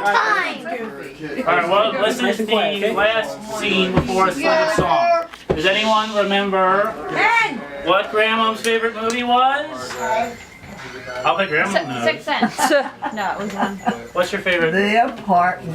time! Alright, well, listen to the last scene before a slight song. Does anyone remember what Grandma's favorite movie was? I'll bet Grandma knows. Sixth Sense. No, it was one. What's your favorite? The apartment.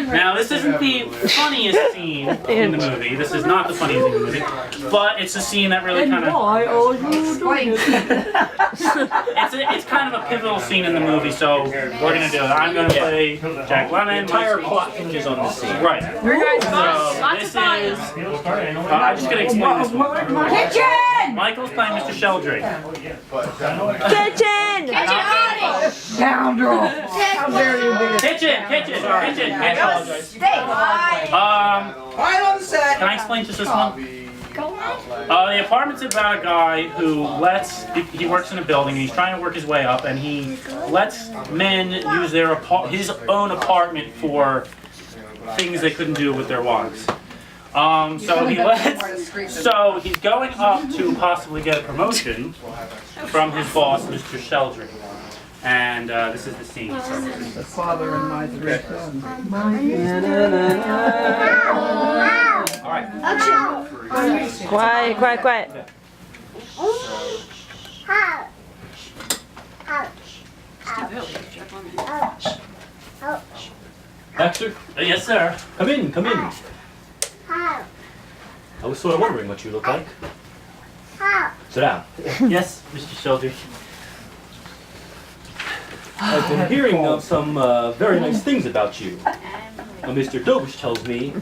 Now, this isn't the funniest scene in the movie. This is not the funniest scene in the movie. But it's a scene that really kind of... Why are you doing It's kind of a pivotal scene in the movie, so we're going to do it. I'm going to play Jack Lemmon. The entire plot hinges on this scene. Right. So, this is... I'm just going to explain this one. Kitchen! Michael's playing Mr. Sheldrake. Kitchen! Scoundrel! How dare you be Kitchen! Can't apologize. Quiet on the set! Can I explain just this one? The apartment's about a guy who he works in a building and he's trying to work his way up, and he lets men use his own apartment for things they couldn't do with their wives. So he's going up to possibly get a promotion from his boss, Mr. Sheldrake. And this is the scene. The father and my three sons. Alright. Quiet. Baxter, Yes, sir. come in. I was sort of wondering what you look like. Sit down. Yes, Mr. Sheldrake. I've been hearing of some very nice things about you. Mr. Dobish tells me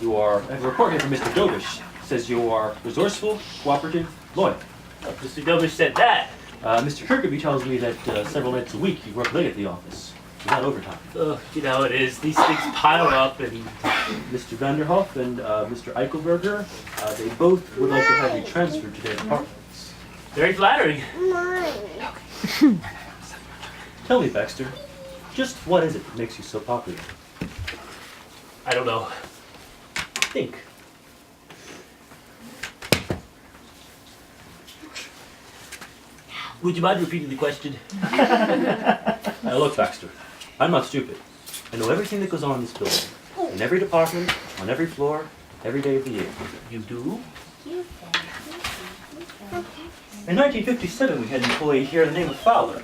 you are, I have a report here from Mr. Dobish. Says you are resourceful, cooperative, loyal. Mr. Dobish said that. Mr. Kirkaby tells me that several nights a week you work late at the office. Without overtime. You know it is. These things pile up and... Mr. Vanderhoff and Mr. Eichelberger, they both would like to have you transferred to their apartments. Very flattering. Tell me, Baxter, just what is it that makes you so popular? I don't know. Think. Would you mind repeating the question? Now look, Baxter, I'm not stupid. I know everything that goes on in this building. In every department, on every floor, every day of the year. You do? In 1957, we had an employee here, the name of Fowler.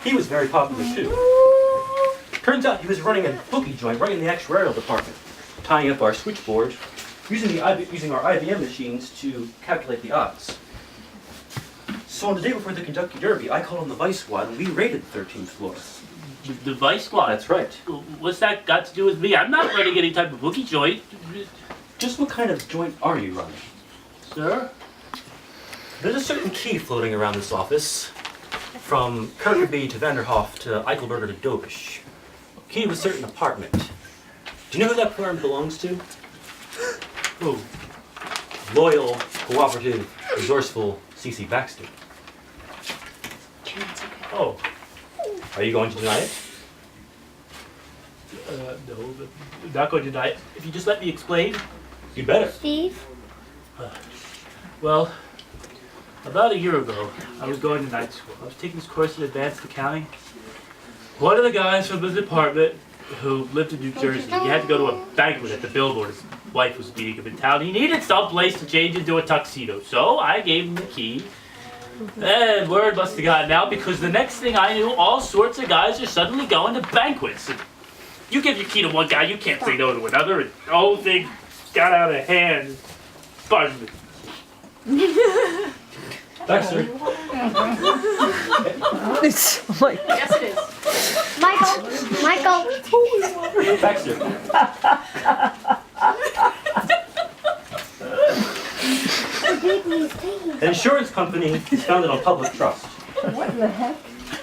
He was very popular too. Turns out he was running a bookie joint right in the actuarial department, tying up our switchboard, using our IBM machines to calculate the odds. So on the day before the Kentucky Derby, I called on the Vice Squad and we raided the 13th floor. The Vice Squad? That's right. What's that got to do with me? I'm not running any type of bookie joint. Just what kind of joint are you running? Sir? There's a certain key floating around this office, from Kirkaby to Vanderhoff to Eichelberger to Dobish. Key of a certain apartment. Do you know who that firm belongs to? Who? Loyal, cooperative, resourceful C.C. Baxter. Oh. Are you going to deny it? No, but I'm not going to deny it. If you just let me explain. You'd better. Steve? Well, about a year ago, I was going to night school. I was taking this course in advanced accounting. One of the guys from the department who lived in New Jersey, he had to go to a banquet at the Billboard. His wife was meeting him in town. He needed some place to change into a tuxedo, so I gave him the key. And word must have gotten out because the next thing I knew, all sorts of guys are suddenly going to banquets. And you give your key to one guy, you can't say no to another, and the whole thing got out of hand. Pardon me. Baxter. It's like... Yes, it is. Michael! Baxter. An insurance company is founded on public trust. What the heck?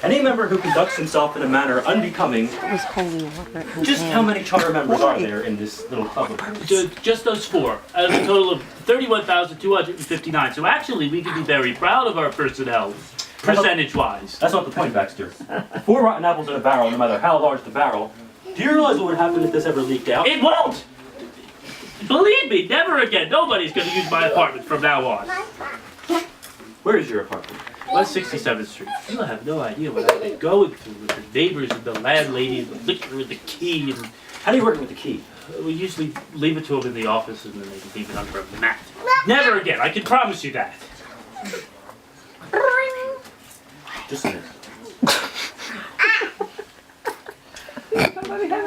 Any member who conducts himself in a manner unbecoming. Just how many charter members are there in this little club? Just those four, out of a total of 31,259. So actually, we can be very proud of our personnel, percentage-wise. That's not the point, Baxter. 4 rotten apples in a barrel, no matter how large the barrel. Do you realize what would happen if this ever leaked out? It won't! Believe me, never again. Nobody's going to use my apartment from now on. Where is your apartment? West 67th Street. You have no idea what I've been going through with the neighbors and the landlady and the liquor and the key. And How do you work with the key? we usually leave it to them in the office and then they can leave it under a mat. Never again, I can promise you that. Just a minute.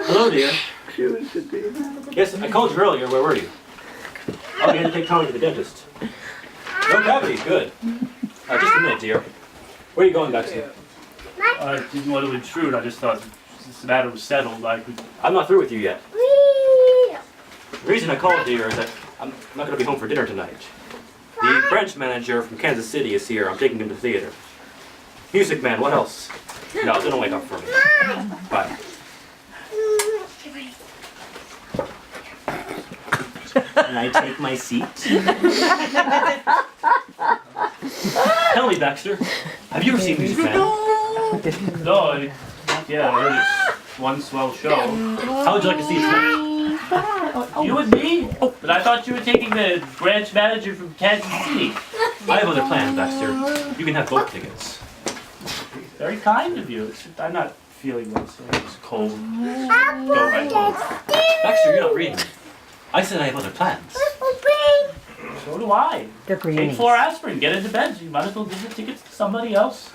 Hello, dear. Yes, I called you earlier. Where were you? Oh, you had to take Tommy to the dentist. No cavities, good. Just a minute, dear. Where are you going, Baxter? I didn't want to intrude, I just thought since the matter was settled, I could... I'm not through with you yet. The reason I called, dear, is that I'm not going to be home for dinner tonight. The branch manager from Kansas City is here. I'm taking him to the theater. Music Man, what else? No, don't wake up for me. Bye. Can I take my seat? Tell me, Baxter, have you ever seen Music Man? No, yeah, I heard it's one swell show. How would you like to see it tonight? You and me? But I thought you were taking the branch manager from Kansas City. I have other plans, Baxter. You can have both tickets. Very kind of you. I'm not feeling well, so it's cold. Go right home. Baxter, you're not reading. I said I have other plans. So do I. They're Take greenies. 4 aspirin, get into bed. You might as well give the tickets to somebody else.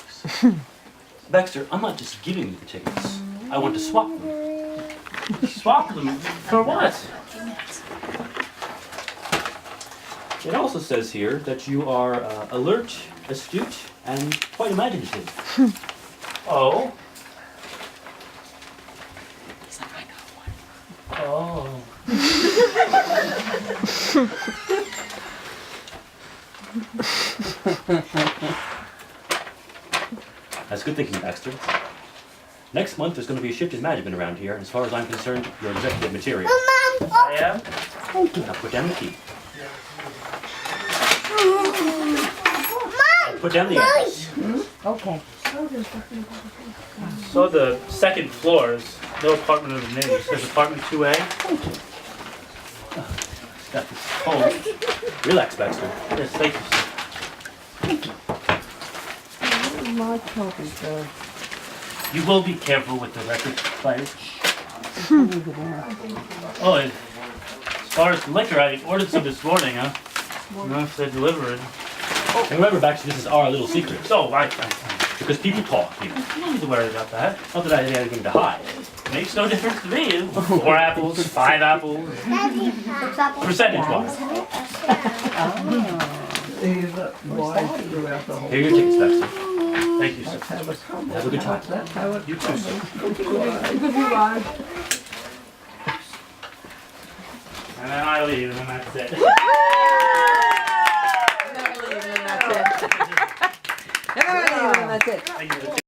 Baxter, I'm not just giving you the tickets. I want to swap them. Swap them for what? It also says here that you are alert, astute, and quite imaginative. Oh. Oh. That's good thinking, Baxter. Next month, there's going to be a shift in management around here, and as far as I'm concerned, you're executive material. I am? Now put down the key. Now put down the axe. Okay. So the second floor is no apartment of the name. It says apartment 2A. Got this cold. Relax, Baxter. Yes, thank you, sir. My coffee, You will be careful with the record players. Oh, and as far as the liquor, I ordered some this morning, huh? I don't know if they deliver it. And remember, Baxter, this is our little secret. So, Because people talk, you know. you don't need to worry about that. Not that I had anything to hide. Makes no difference to me. 4 apples, 5 apples, percentage-wise. Here are your tickets, Baxter. Thank you, sir. Have a good time. You too, sir. And then I leave, and then that's it. Never leave, and that's it. Thank you.